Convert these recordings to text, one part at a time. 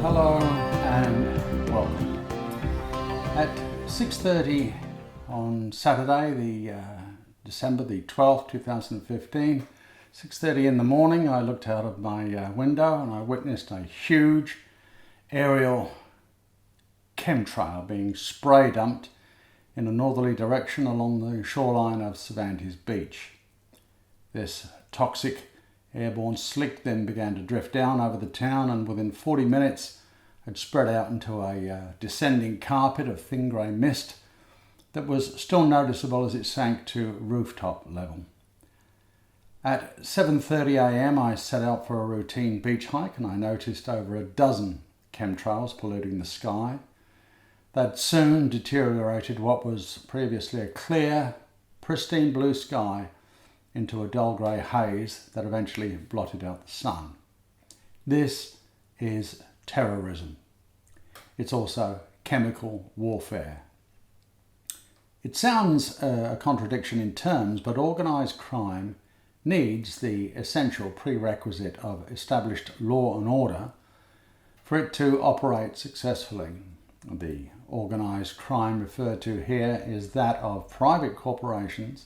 Hello and welcome. At 6:30 on Saturday, December the 12th, 2015, 6:30 in the morning, I looked out of my window and I witnessed a huge aerial chemtrail being spray dumped in a northerly direction along the shoreline of Cervantes Beach. This toxic airborne slick then began to drift down over the town, and within 40 minutes had spread out into a descending carpet of thin grey mist that was still noticeable as it sank to rooftop level. At 7:30 a.m. I set out for a routine beach hike, and I noticed over a dozen chemtrails polluting the sky. That soon deteriorated what was previously a clear, pristine blue sky into a dull grey haze that eventually blotted out the sun. This is terrorism. It's also chemical warfare. It sounds a contradiction in terms, but organised crime needs the essential prerequisite of established law and order for it to operate successfully. The organised crime referred to here is that of private corporations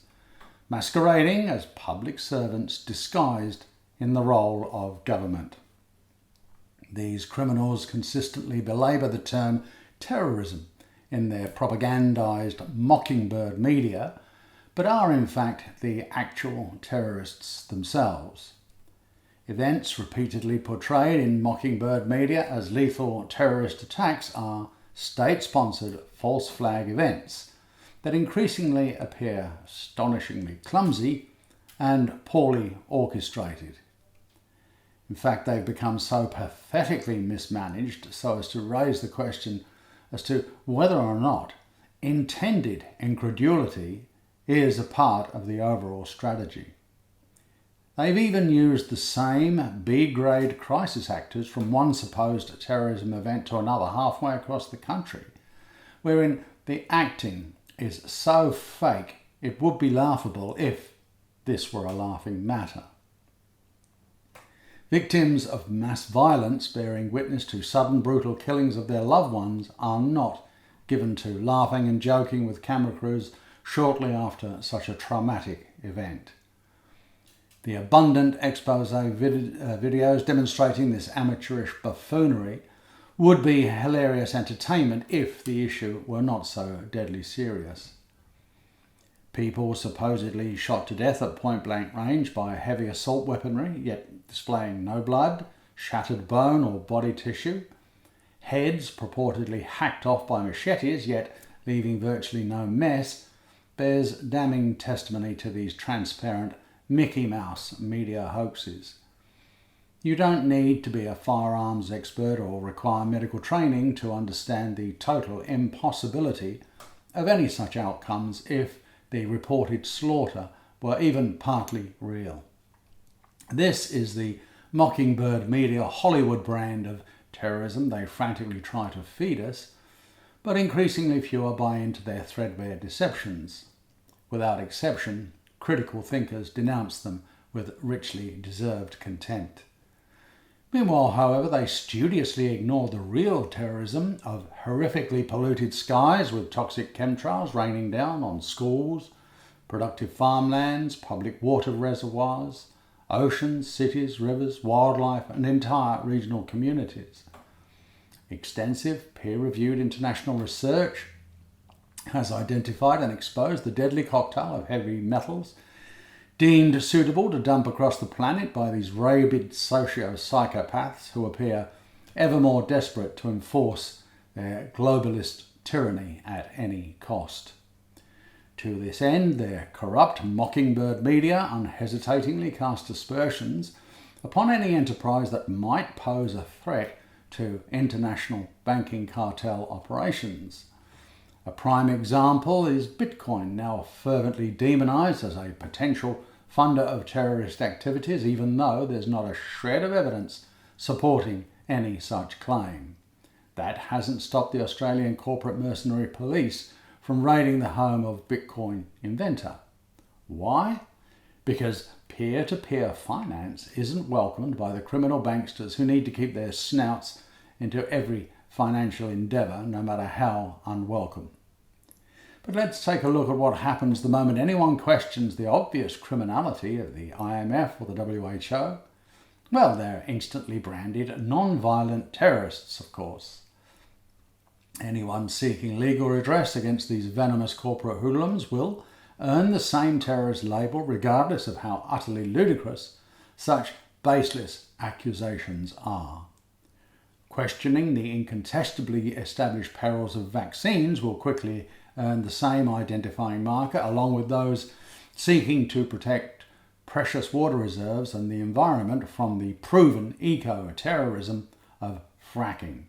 masquerading as public servants disguised in the role of government. These criminals consistently belabour the term terrorism in their propagandised mockingbird media, but are in fact the actual terrorists themselves. Events repeatedly portrayed in mockingbird media as lethal terrorist attacks are state-sponsored false flag events that increasingly appear astonishingly clumsy and poorly orchestrated. In fact, they've become so pathetically mismanaged so as to raise the question as to whether or not intended incredulity is a part of the overall strategy. They've even used the same B-grade crisis actors from one supposed terrorism event to another halfway across the country, wherein the acting is so fake it would be laughable if this were a laughing matter. Victims of mass violence bearing witness to sudden brutal killings of their loved ones are not given to laughing and joking with camera crews shortly after such a traumatic event. The abundant expose videos demonstrating this amateurish buffoonery would be hilarious entertainment if the issue were not so deadly serious. People supposedly shot to death at point-blank range by heavy assault weaponry, yet displaying no blood, shattered bone or body tissue. Heads purportedly hacked off by machetes, yet leaving virtually no mess, bears damning testimony to these transparent Mickey Mouse media hoaxes. You don't need to be a firearms expert or require medical training to understand the total impossibility of any such outcomes if the reported slaughter were even partly real. This is the mockingbird media Hollywood brand of terrorism they frantically try to feed us, but increasingly fewer buy into their threadbare deceptions. Without exception, critical thinkers denounce them with richly deserved contempt. Meanwhile, however, they studiously ignore the real terrorism of horrifically polluted skies with toxic chemtrails raining down on schools, productive farmlands, public water reservoirs, oceans, cities, rivers, wildlife, and entire regional communities. Extensive, peer-reviewed international research has identified and exposed the deadly cocktail of heavy metals deemed suitable to dump across the planet by these rabid socio-psychopaths who appear ever more desperate to enforce their globalist tyranny at any cost. To this end, their corrupt mockingbird media unhesitatingly cast aspersions upon any enterprise that might pose a threat to international banking cartel operations. A prime example is Bitcoin, now fervently demonized as a potential funder of terrorist activities, even though there's not a shred of evidence supporting any such claim. That hasn't stopped the Australian corporate mercenary police from raiding the home of Bitcoin inventor. Why? Because peer-to-peer finance isn't welcomed by the criminal banksters who need to keep their snouts into every financial endeavour, no matter how unwelcome. But let's take a look at what happens the moment anyone questions the obvious criminality of the IMF or the WHO. Well, they're instantly branded non-violent terrorists, of course. Anyone seeking legal redress against these venomous corporate hoodlums will earn the same terrorist label regardless of how utterly ludicrous such baseless accusations are. Questioning the incontestably established perils of vaccines will quickly earn the same identifying marker, along with those seeking to protect precious water reserves and the environment from the proven eco-terrorism of fracking.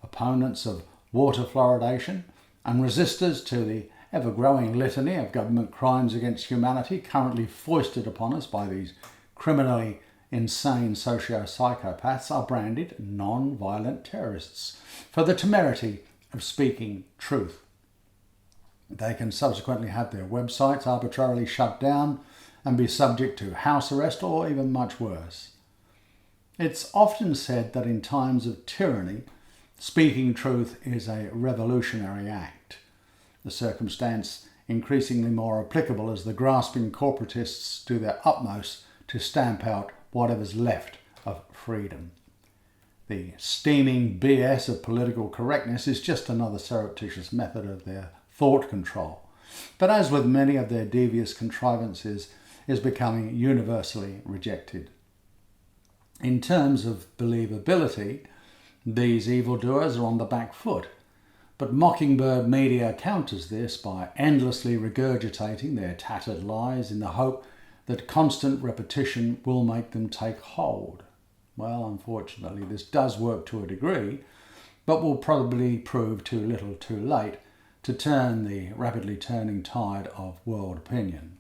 Opponents of water fluoridation and resistors to the ever-growing litany of government crimes against humanity currently foisted upon us by these criminally insane socio-psychopaths are branded non-violent terrorists for the temerity of speaking truth. They can subsequently have their websites arbitrarily shut down and be subject to house arrest or even much worse. It's often said that in times of tyranny, speaking truth is a revolutionary act, the circumstance increasingly more applicable as the grasping corporatists do their utmost to stamp out whatever's left of freedom. The steaming BS of political correctness is just another surreptitious method of their thought control, but as with many of their devious contrivances, is becoming universally rejected. In terms of believability, these evildoers are on the back foot, but Mockingbird media counters this by endlessly regurgitating their tattered lies in the hope that constant repetition will make them take hold. Well, unfortunately, this does work to a degree, but will probably prove too little too late to turn the rapidly turning tide of world opinion.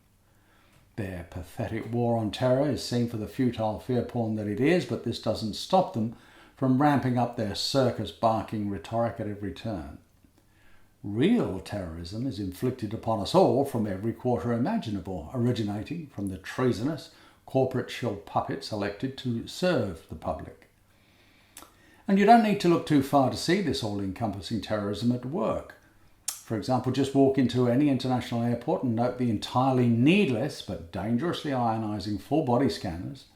Their pathetic war on terror is seen for the futile fear porn that it is, but this doesn't stop them from ramping up their circus-barking rhetoric at every turn. Real terrorism is inflicted upon us all from every quarter imaginable, originating from the treasonous corporate shill puppets elected to serve the public. And you don't need to look too far to see this all-encompassing terrorism at work. For example, just walk into any international airport and note the entirely needless but dangerously ionising full-body scanners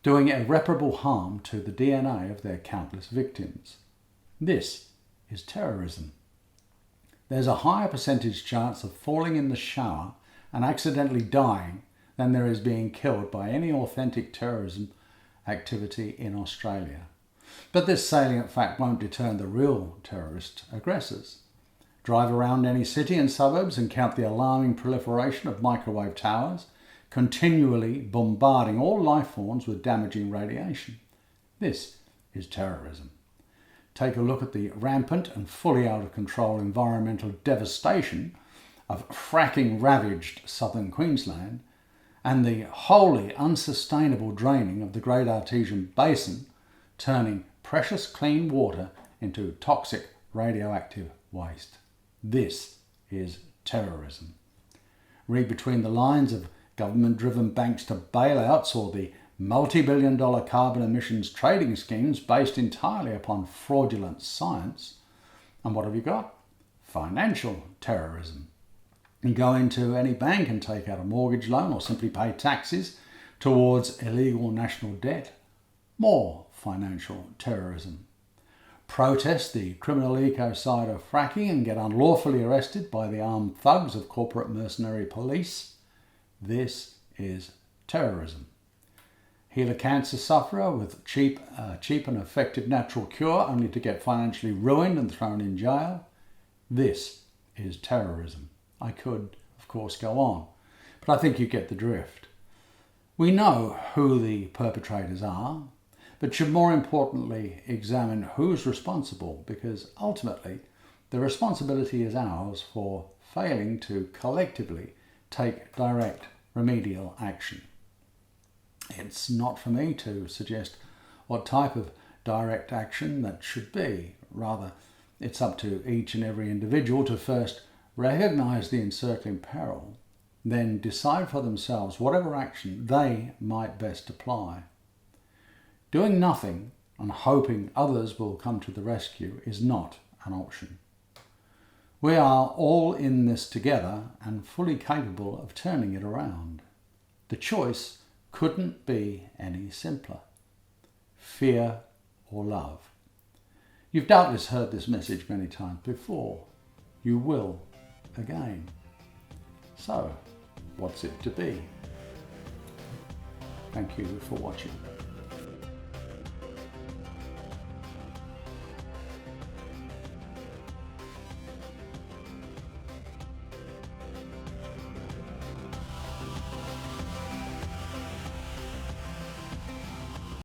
doing irreparable harm to the DNA of their countless victims. This is terrorism. There's a higher percentage chance of falling in the shower and accidentally dying than there is being killed by any authentic terrorism activity in Australia. But this salient fact won't deter the real terrorist aggressors. Drive around any city and suburbs and count the alarming proliferation of microwave towers, continually bombarding all life forms with damaging radiation. This is terrorism. Take a look at the rampant and fully out of control environmental devastation of fracking-ravaged southern Queensland and the wholly unsustainable draining of the Great Artesian Basin, turning precious clean water into toxic radioactive waste. This is terrorism. Read between the lines of government-driven banks to bailouts or the multi-billion-dollar carbon emissions trading schemes based entirely upon fraudulent science. And what have you got? Financial terrorism. You go into any bank and take out a mortgage loan or simply pay taxes towards illegal national debt. More financial terrorism. Protest the criminal ecocide of fracking and get unlawfully arrested by the armed thugs of corporate mercenary police. This is terrorism. Heal a cancer sufferer with cheap and effective natural cure only to get financially ruined and thrown in jail. This is terrorism. I could, of course, go on, but I think you get the drift. We know who the perpetrators are, but should more importantly examine who's responsible, because ultimately the responsibility is ours for failing to collectively take direct remedial action. It's not for me to suggest what type of direct action that should be. Rather, it's up to each and every individual to first recognise the encircling peril, then decide for themselves whatever action they might best apply. Doing nothing and hoping others will come to the rescue is not an option. We are all in this together and fully capable of turning it around. The choice couldn't be any simpler. Fear or love. You've doubtless heard this message many times before. You will again. So, what's it to be? Thank you for watching.